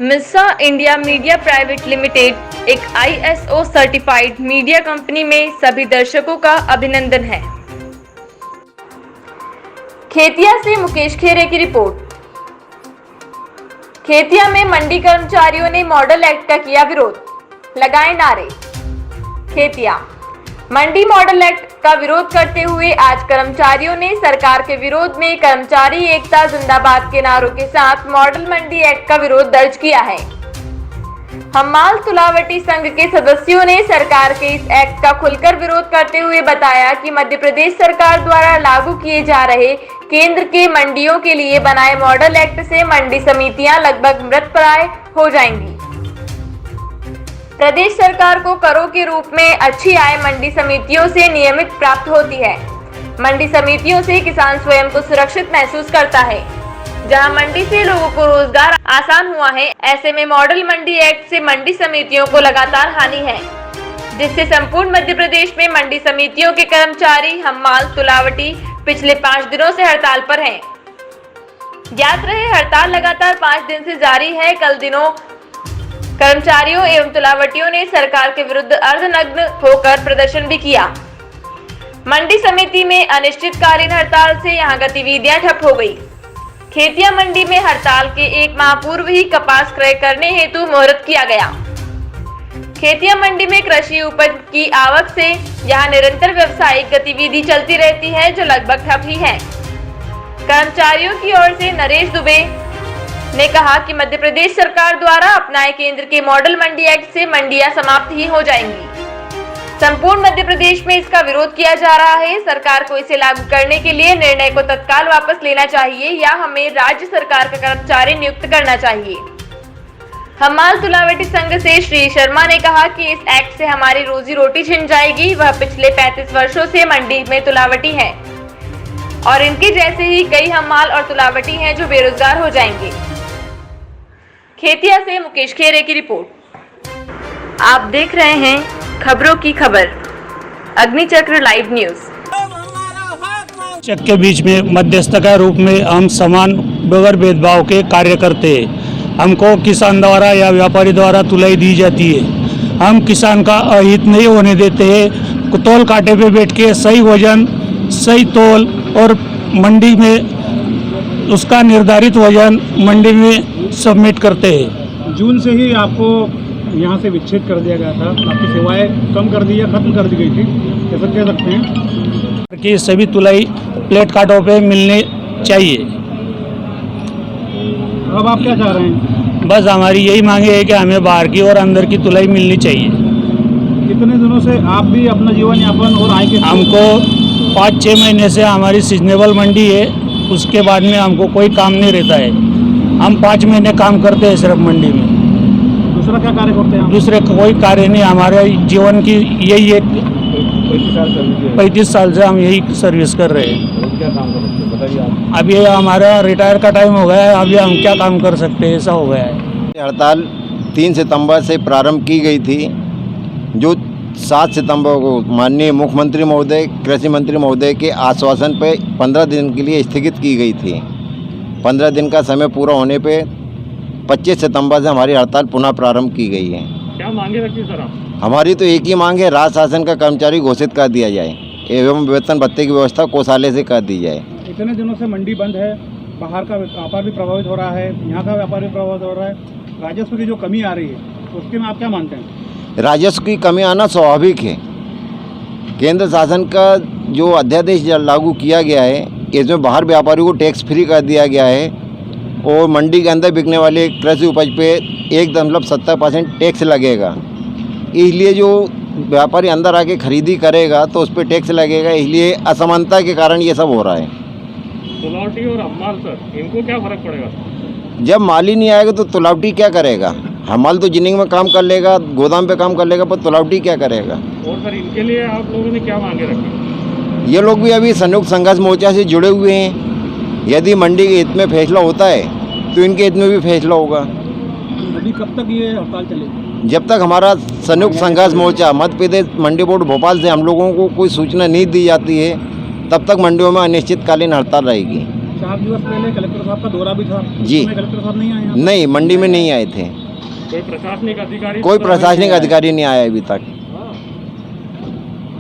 मिस्सा India media private limited एक ISO certified media company में सभी दर्शकों का अभिनंदन है। खेतिया से मुकेश खेरे की रिपोर्ट। खेतिया में मंडी कर्मचारियों ने मॉडल एक्ट का किया विरोध, लगाए नारे। खेतिया मंडी मॉडल एक्ट का विरोध करते हुए आज कर्मचारियों ने सरकार के विरोध में कर्मचारी एकता जिंदाबाद के नारों के साथ मॉडल मंडी एक्ट का विरोध दर्ज किया है। हम्माल तुलावटी संघ के सदस्यों ने सरकार के इस एक्ट का खुलकर विरोध करते हुए बताया कि मध्य प्रदेश सरकार द्वारा लागू किए जा रहे केंद्र के मंडियों के लिए बनाए मॉडल एक्ट से मंडी समितियां लगभग मृतप्राय हो जाएंगी। प्रदेश सरकार को करों के रूप में अच्छी आय मंडी समितियों से नियमित प्राप्त होती है। मंडी समितियों से किसान स्वयं को सुरक्षित महसूस करता है। जहां मंडी से लोगों को रोजगार आसान हुआ है, ऐसे में मॉडल मंडी एक्ट से मंडी समितियों को लगातार हानि है, जिससे संपूर्ण मध्य प्रदेश में मंडी समितियों के कर्मचारी हम्माल तुलावटी पिछले 5 दिनों से हड़ताल पर हैं। ज्ञात रहे हड़ताल लगातार 5 दिन से जारी है। कल दिनों कर्मचारियों एवं तुलावटियों ने सरकार के विरुद्ध अर्धनग्न होकर प्रदर्शन भी किया। मंडी समिति में अनिश्चितकालीन हड़ताल से यहां गतिविधियां ठप हो गई। खेतिया मंडी में हड़ताल के 1 माह पूर्व ही कपास क्रय करने हेतु मुहूर्त किया गया। खेतिया मंडी में कृषि उपज की आवक से यहां निरंतर व्यावसायिक गतिविधि चलती रहती है, जो लगभग ठप ही है। कर्मचारियों की ओर से नरेश दुबे ने कहा कि मध्य प्रदेश सरकार द्वारा अपनाए केंद्र के मॉडल मंडी एक्ट से मंडियां समाप्त ही हो जाएंगी। संपूर्ण मध्य प्रदेश में इसका विरोध किया जा रहा है। सरकार को इसे लागू करने के लिए निर्णय को तत्काल वापस लेना चाहिए या हमें राज्य सरकार का कर्मचारी नियुक्त करना चाहिए। हम्माल तुलावटी संघ से श्री शर्मा ने कहा कि इस एक्ट से हमारी रोजी रोटी छिन जाएगी। वह पिछले 35 वर्षों से मंडी में तुलावटी है और इनके जैसे ही कई हम्माल और तुलावटी हैं जो बेरोजगार हो जाएंगे। खेतिया से मुकेश खेरे की रिपोर्ट। आप देख रहे हैं खबरों की खबर, अग्निचक्र लाइव न्यूज। चक के बीच में मध्यस्थ का रूप में हम समान बगैर भेदभाव के कार्य करते हैं। हमको किसान द्वारा या व्यापारी द्वारा तुलाई दी जाती है। हम किसान का अहित नहीं होने देते हैं। तोल कांटे पे बैठ के सही वजन, सही तोल और मंडी में उसका निर्धारित वजन मंडी में सबमिट करते हैं। जून से ही आपको यहाँ से विच्छेद कर दिया गया था, आपकी सेवाएं कम कर दी या खत्म कर दी गई थी, कैसे कह सकते हैं कि सभी तुलाई प्लेट कार्डों पे मिलने चाहिए। अब आप क्या चाह रहे हैं? बस हमारी यही मांगे है कि हमें बाहर की और अंदर की तुलाई मिलनी चाहिए। कितने दिनों से आप भी अपना जीवन यापन और आय के हमको 5-6 महीने से हमारी सीजनेबल मंडी है, उसके बाद में हमको कोई काम नहीं रहता है। हम 5 महीने काम करते हैं सिर्फ मंडी में। दूसरा क्या कार्य करते हैं? दूसरे कोई कार्य नहीं। हमारे जीवन की यही एक 35 साल से हम यही सर्विस कर रहे हैं। क्या काम करते हैं बताइए आप। अभी हमारा रिटायर का टाइम हो गया है, अभी हम क्या काम कर सकते हैं, ऐसा हो गया है। हड़ताल 3 सितंबर से प्रारंभ की गई थी, जो 7 सितंबर को माननीय मुख्यमंत्री महोदय, कृषि मंत्री महोदय के आश्वासन पर 15 दिन के लिए स्थगित की गई थी। 15 दिन का समय पूरा होने पे 25 सितंबर से हमारी हड़ताल पुनः प्रारंभ की गई है। क्या मांगे रखती सर आप? हमारी तो एक ही मांग है, राज्य शासन का कर्मचारी घोषित कर दिया जाए एवं वेतन भत्ते की व्यवस्था कोषालय से कर दी जाए। इतने दिनों से मंडी बंद है, बाहर का व्यापार भी प्रभावित हो रहा है, यहाँ का व्यापार भी प्रभावित हो रहा है, राजस्व की जो कमी आ रही है उसके में आप क्या मानते हैं? राजस्व की कमी आना स्वाभाविक है। केंद्र शासन का जो अध्यादेश लागू किया गया है, इसमें बाहर व्यापारियों को टैक्स फ्री कर दिया गया है और मंडी के अंदर बिकने वाले कृषि उपज पे 1.70% टैक्स लगेगा। इसलिए जो व्यापारी अंदर आके खरीदी करेगा तो उस पर टैक्स लगेगा, इसलिए असमानता के कारण ये सब हो रहा है। तुलावटी और हम्माल सर, इनको क्या फर्क पड़ेगा? जब माल ही नहीं आएगा तो तुलावटी क्या करेगा? हम्माल तो जिनिंग में काम कर लेगा, गोदाम पे काम कर लेगा, पर तुलावटी क्या करेगा? और सर इनके लिए आप लोगों ने क्या मांगे रखी? ये लोग भी अभी संयुक्त संघर्ष मोर्चा से जुड़े हुए हैं। यदि मंडी के हित में फैसला होता है तो इनके हित में भी फैसला होगा। अभी कब तक ये हड़ताल चलेगी? जब तक हमारा संयुक्त संघर्ष मोर्चा मध्य प्रदेश मंडी बोर्ड भोपाल से हम लोगों को कोई सूचना नहीं दी जाती है, तब तक मंडियों में अनिश्चितकालीन हड़ताल रहेगी। 4 दिवस पहले कलेक्टर साहब का दौरा भी था। जी। उसमें कलेक्टर साहब नहीं आए यहाँ? नहीं, मंडी में नहीं आए थे। कोई प्रशासनिक अधिकारी कोई प्रशासनिक अधिकारी नहीं आया अभी तक।